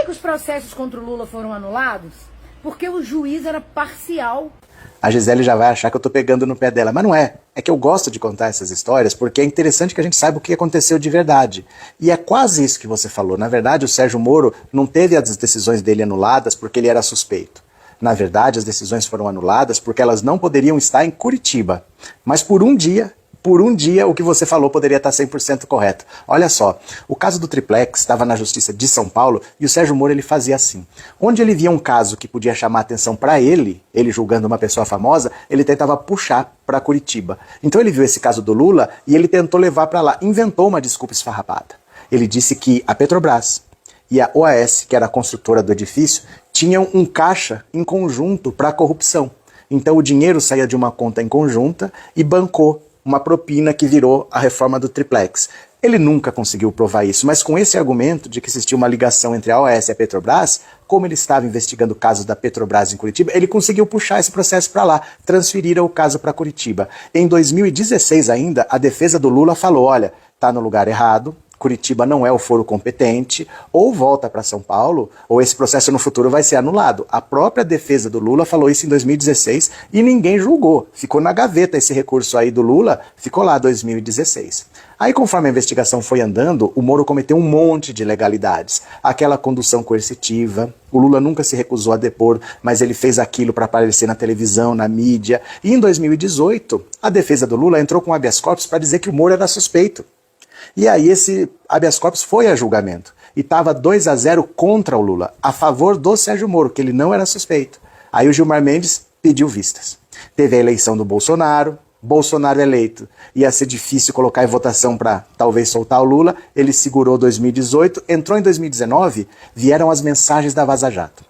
que os processos contra o Lula foram anulados? Porque o juiz era parcial. A Gisele já vai achar que eu tô pegando no pé dela, mas não é. É que eu gosto de contar essas histórias porque é interessante que a gente saiba o que aconteceu de verdade. E é quase isso que você falou. Na verdade, o Sérgio Moro não teve as decisões dele anuladas porque ele era suspeito. Na verdade, as decisões foram anuladas porque elas não poderiam estar em Curitiba. Mas por um dia, o que você falou poderia estar 100% correto. Olha só, o caso do Triplex estava na Justiça de São Paulo e o Sérgio Moro ele fazia assim. Onde ele via um caso que podia chamar atenção para ele julgando uma pessoa famosa, ele tentava puxar para Curitiba. Então ele viu esse caso do Lula e ele tentou levar para lá, inventou uma desculpa esfarrapada. Ele disse que a Petrobras e a OAS, que era a construtora do edifício, tinham um caixa em conjunto para a corrupção. Então o dinheiro saía de uma conta em conjunta e bancou uma propina que virou a reforma do Triplex. Ele nunca conseguiu provar isso, mas com esse argumento de que existia uma ligação entre a OAS e a Petrobras, como ele estava investigando casos da Petrobras em Curitiba, ele conseguiu puxar esse processo para lá, transferiram o caso para Curitiba. Em 2016 ainda, a defesa do Lula falou, olha, está no lugar errado, Curitiba não é o foro competente, ou volta para São Paulo, ou esse processo no futuro vai ser anulado. A própria defesa do Lula falou isso em 2016 e ninguém julgou. Ficou na gaveta esse recurso aí do Lula, ficou lá 2016. Aí conforme a investigação foi andando, o Moro cometeu um monte de ilegalidades. Aquela condução coercitiva, o Lula nunca se recusou a depor, mas ele fez aquilo para aparecer na televisão, na mídia. E em 2018, a defesa do Lula entrou com habeas corpus para dizer que o Moro era suspeito. E aí esse habeas corpus foi a julgamento. E estava 2-0 contra o Lula, a favor do Sérgio Moro, que ele não era suspeito. Aí o Gilmar Mendes pediu vistas. Teve a eleição do Bolsonaro eleito. Ia ser difícil colocar em votação para talvez soltar o Lula. Ele segurou 2018, entrou em 2019, vieram as mensagens da Vaza Jato.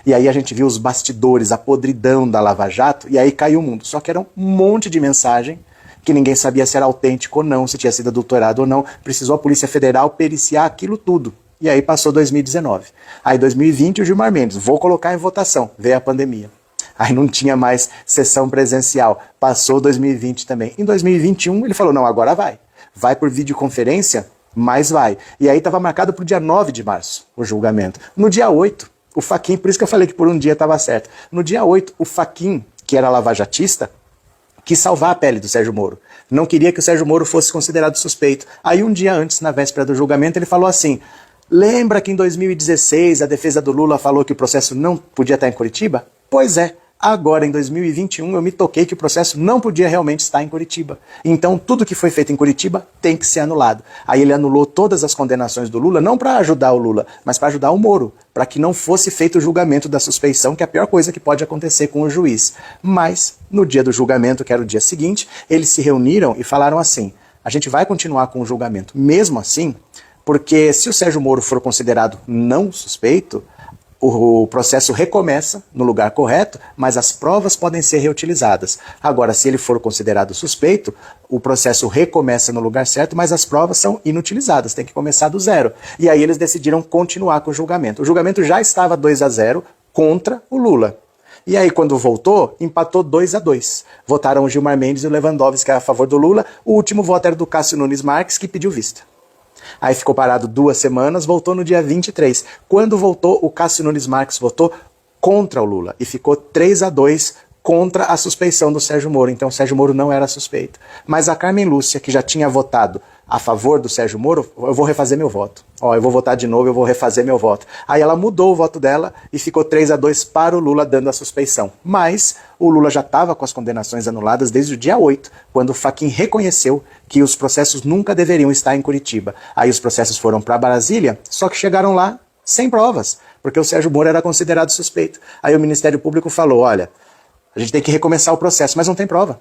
E aí a gente viu os bastidores, a podridão da Lava Jato, e aí caiu o mundo. Só que era um monte de mensagem que ninguém sabia se era autêntico ou não, se tinha sido adulterado ou não. Precisou a Polícia Federal periciar aquilo tudo. E aí passou 2019. Aí 2020 o Gilmar Mendes, vou colocar em votação. Veio a pandemia. Aí não tinha mais sessão presencial. Passou 2020 também. Em 2021 ele falou, não, agora vai. Vai por videoconferência, mas vai. E aí estava marcado para o dia 9 de março o julgamento. No dia 8, o Fachin, por isso que eu falei que por um dia estava certo. No dia 8, o Fachin, que era lavajatista, quis salvar a pele do Sérgio Moro. Não queria que o Sérgio Moro fosse considerado suspeito. Aí um dia antes, na véspera do julgamento, ele falou assim, lembra que em 2016 a defesa do Lula falou que o processo não podia estar em Curitiba? Pois é, agora em 2021 eu me toquei que o processo não podia realmente estar em Curitiba. Então tudo que foi feito em Curitiba tem que ser anulado. Aí ele anulou todas as condenações do Lula, não para ajudar o Lula, mas para ajudar o Moro, para que não fosse feito o julgamento da suspeição, que é a pior coisa que pode acontecer com o juiz. Mas no dia do julgamento, que era o dia seguinte, eles se reuniram e falaram assim, a gente vai continuar com o julgamento mesmo assim, porque se o Sérgio Moro for considerado não suspeito, o processo recomeça no lugar correto, mas as provas podem ser reutilizadas. Agora, se ele for considerado suspeito, o processo recomeça no lugar certo, mas as provas são inutilizadas, tem que começar do zero. E aí eles decidiram continuar com o julgamento. O julgamento já estava 2-0 contra o Lula. E aí, quando voltou, empatou 2-2. Votaram o Gilmar Mendes e o Lewandowski a favor do Lula. O último voto era do Cássio Nunes Marques, que pediu vista. Aí ficou parado 2 semanas, voltou no dia 23. Quando voltou, o Cássio Nunes Marques votou contra o Lula e ficou 3-2 contra a suspeição do Sérgio Moro. Então o Sérgio Moro não era suspeito. Mas a Carmen Lúcia, que já tinha votado a favor do Sérgio Moro, eu vou refazer meu voto. Eu vou votar de novo, eu vou refazer meu voto. Aí ela mudou o voto dela e ficou 3-2 para o Lula, dando a suspeição. Mas o Lula já estava com as condenações anuladas desde o dia 8, quando o Fachin reconheceu que os processos nunca deveriam estar em Curitiba. Aí os processos foram para Brasília, só que chegaram lá sem provas, porque o Sérgio Moro era considerado suspeito. Aí o Ministério Público falou, olha, a gente tem que recomeçar o processo, mas não tem prova.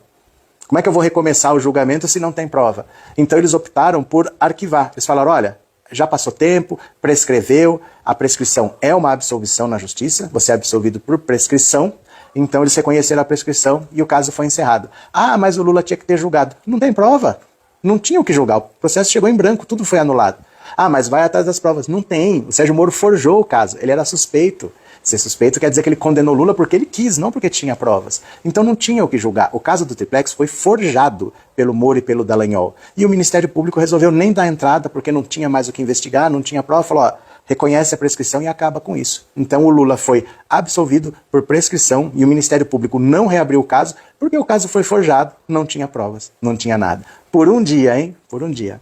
Como é que eu vou recomeçar o julgamento se não tem prova? Então eles optaram por arquivar. Eles falaram, olha, já passou tempo, prescreveu, a prescrição é uma absolvição na justiça, você é absolvido por prescrição, então eles reconheceram a prescrição e o caso foi encerrado. Ah, mas o Lula tinha que ter julgado. Não tem prova, não tinha o que julgar, o processo chegou em branco, tudo foi anulado. Ah, mas vai atrás das provas. Não tem, o Sérgio Moro forjou o caso, ele era suspeito. Ser suspeito quer dizer que ele condenou Lula porque ele quis, não porque tinha provas. Então não tinha o que julgar. O caso do Triplex foi forjado pelo Moro e pelo Dallagnol. E o Ministério Público resolveu nem dar entrada porque não tinha mais o que investigar, não tinha prova. Falou, ó, reconhece a prescrição e acaba com isso. Então o Lula foi absolvido por prescrição e o Ministério Público não reabriu o caso porque o caso foi forjado, não tinha provas, não tinha nada. Por um dia, hein? Por um dia.